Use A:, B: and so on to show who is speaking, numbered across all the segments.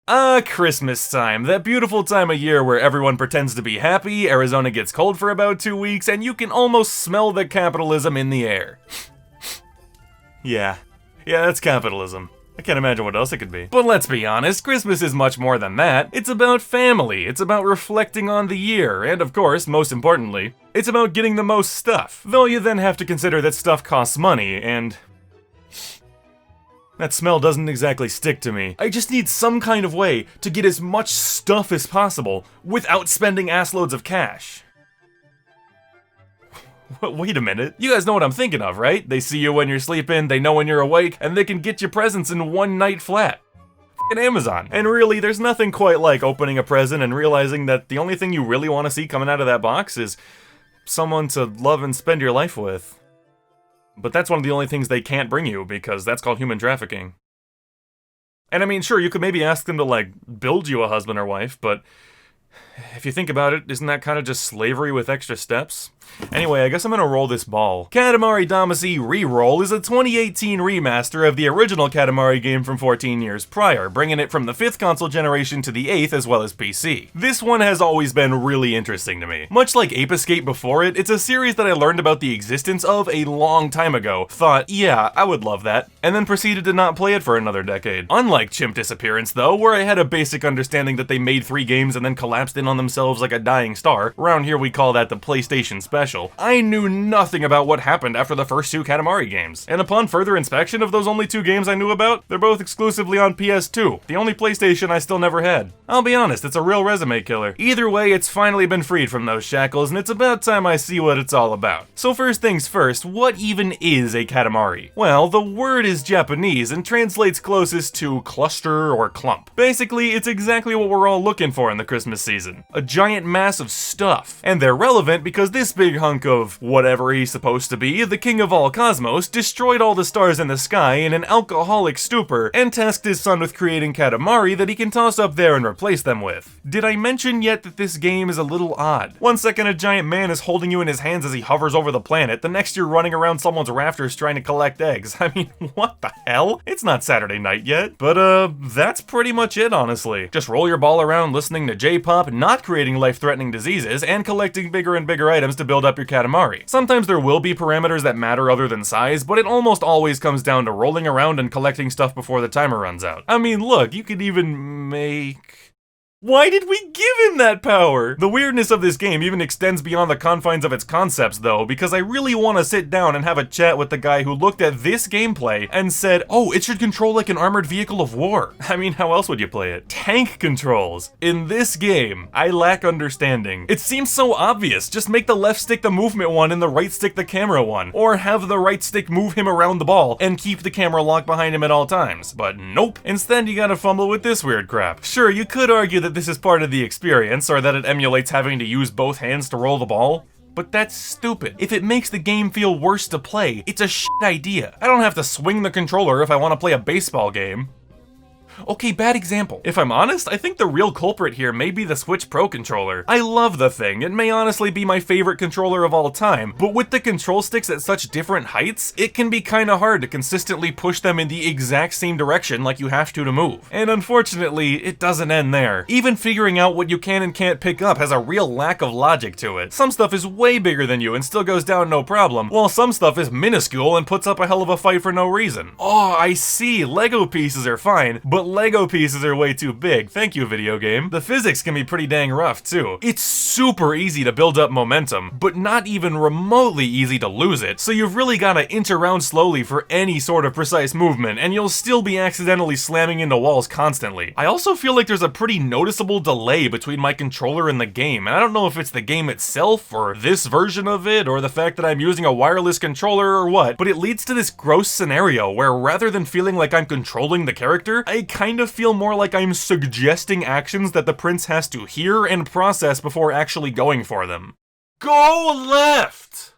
A: Christmas time. That beautiful time of year where everyone pretends to be happy, Arizona gets cold for about 2 weeks, and you can almost smell the capitalism in the air. Yeah, that's capitalism. I can't imagine what else it could be. But let's be honest, Christmas is much more than that. It's about family, it's about reflecting on the year, and of course, most importantly, it's about getting the most stuff. Though you then have to consider that stuff costs money, and that smell doesn't exactly stick to me. I just need some kind of way to get as much stuff as possible without spending assloads of cash. Wait a minute. You guys know what I'm thinking of, right? They see you when you're sleeping, they know when you're awake, and they can get you presents in one night flat. F***ing Amazon. And really, there's nothing quite like opening a present and realizing that the only thing you really want to see coming out of that box is someone to love and spend your life with. But that's one of the only things they can't bring you, because that's called human trafficking. And I mean, sure, you could maybe ask them to, like, build you a husband or wife, but if you think about it, isn't that kind of just slavery with extra steps? Anyway, I guess I'm gonna roll this ball. Katamari Damacy REROLL is a 2018 remaster of the original Katamari game from 14 years prior, bringing it from the 5th console generation to the 8th as well as PC. This one has always been really interesting to me. Much like Ape Escape before it, it's a series that I learned about the existence of a long time ago, thought, yeah, I would love that, and then proceeded to not play it for another decade. Unlike Chimp Disappearance though, where I had a basic understanding that they made 3 games and then collapsed in on themselves like a dying star, around here we call that the PlayStation Special. I knew nothing about what happened after the first 2 Katamari games, and upon further inspection of those only 2 games I knew about, they're both exclusively on PS2, the only PlayStation I still never had. I'll be honest, it's a real resume killer. Either way, it's finally been freed from those shackles, and it's about time I see what it's all about. So first things first, what even is a Katamari? Well, the word is Japanese and translates closest to cluster or clump. Basically, it's exactly what we're all looking for in the Christmas season. A giant mass of stuff. And they're relevant because this big hunk of whatever he's supposed to be, the king of all cosmos, destroyed all the stars in the sky in an alcoholic stupor and tasked his son with creating Katamari that he can toss up there and replace them with. Did I mention yet that this game is a little odd? One second a giant man is holding you in his hands as he hovers over the planet, the next you're running around someone's rafters trying to collect eggs. I mean, what the hell? It's not Saturday night yet. But that's pretty much it, honestly. Just roll your ball around listening to J-pop, not creating life-threatening diseases, and collecting bigger and bigger items to build up your Katamari. Sometimes there will be parameters that matter other than size, but it almost always comes down to rolling around and collecting stuff before the timer runs out. I mean, look, you could even make... Why did we give him that power? The weirdness of this game even extends beyond the confines of its concepts though, because I really want to sit down and have a chat with the guy who looked at this gameplay and said, oh, it should control like an armored vehicle of war. I mean, how else would you play it? Tank controls. In this game, I lack understanding. It seems so obvious. Just make the left stick the movement one and the right stick the camera one. Or have the right stick move him around the ball and keep the camera locked behind him at all times. But nope. Instead, you gotta fumble with this weird crap. Sure, you could argue that this is part of the experience, or that it emulates having to use both hands to roll the ball. But that's stupid. If it makes the game feel worse to play, it's a shit idea. I don't have to swing the controller if I want to play a baseball game. Okay, bad example. If I'm honest, I think the real culprit here may be the Switch Pro controller. I love the thing, it may honestly be my favorite controller of all time, but with the control sticks at such different heights, it can be kinda hard to consistently push them in the exact same direction like you have to move. And unfortunately, it doesn't end there. Even figuring out what you can and can't pick up has a real lack of logic to it. Some stuff is way bigger than you and still goes down no problem, while some stuff is minuscule and puts up a hell of a fight for no reason. Oh, I see, Lego pieces are fine, but Lego pieces are way too big. Thank you, video game. The physics can be pretty dang rough, too. It's super easy to build up momentum, but not even remotely easy to lose it, so you've really gotta inch around slowly for any sort of precise movement, and you'll still be accidentally slamming into walls constantly. I also feel like there's a pretty noticeable delay between my controller and the game, and I don't know if it's the game itself, or this version of it, or the fact that I'm using a wireless controller or what, but it leads to this gross scenario where rather than feeling like I'm controlling the character, I kind of feel more like I'm suggesting actions that the prince has to hear and process before actually going for them. Go left!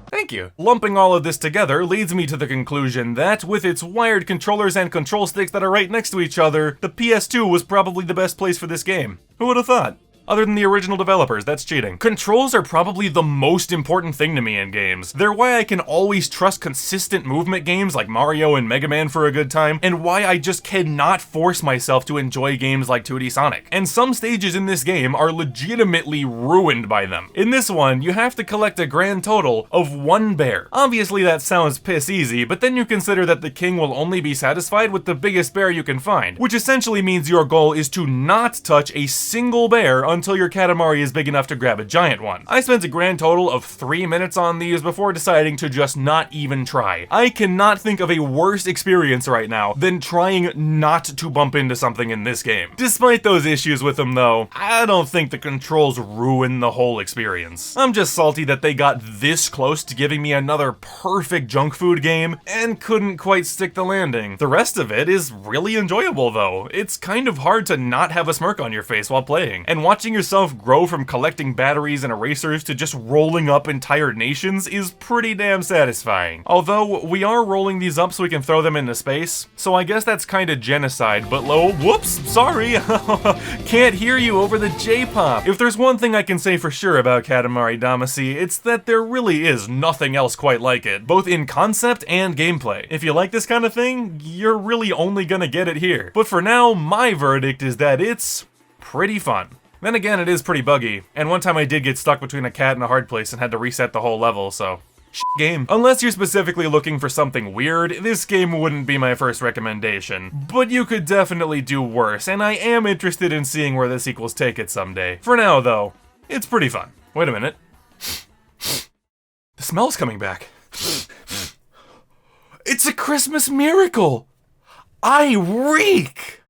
A: Thank you. Lumping all of this together leads me to the conclusion that, with its wired controllers and control sticks that are right next to each other, the PS2 was probably the best place for this game. Who would have thought? Other than the original developers, that's cheating. Controls are probably the most important thing to me in games. They're why I can always trust consistent movement games like Mario and Mega Man for a good time, and why I just cannot force myself to enjoy games like 2D Sonic. And some stages in this game are legitimately ruined by them. In this one, you have to collect a grand total of 1 bear. Obviously that sounds piss easy, but then you consider that the king will only be satisfied with the biggest bear you can find, which essentially means your goal is to not touch a single bear until your Katamari is big enough to grab a giant one. I spent a grand total of 3 minutes on these before deciding to just not even try. I cannot think of a worse experience right now than trying not to bump into something in this game. Despite those issues with them though, I don't think the controls ruin the whole experience. I'm just salty that they got this close to giving me another perfect junk food game and couldn't quite stick the landing. The rest of it is really enjoyable though. It's kind of hard to not have a smirk on your face while playing, and watching yourself grow from collecting batteries and erasers to just rolling up entire nations is pretty damn satisfying. Although, we are rolling these up so we can throw them into space, so I guess that's kinda genocide, but whoops, sorry, can't hear you over the J-pop. If there's one thing I can say for sure about Katamari Damacy, it's that there really is nothing else quite like it, both in concept and gameplay. If you like this kind of thing, you're really only gonna get it here. But for now, my verdict is that it's pretty fun. Then again, it is pretty buggy, and one time I did get stuck between a cat and a hard place and had to reset the whole level, so game. Unless you're specifically looking for something weird, this game wouldn't be my first recommendation. But you could definitely do worse, and I am interested in seeing where the sequels take it someday. For now, though, it's pretty fun. Wait a minute. The smell's coming back. It's a Christmas miracle! I reek!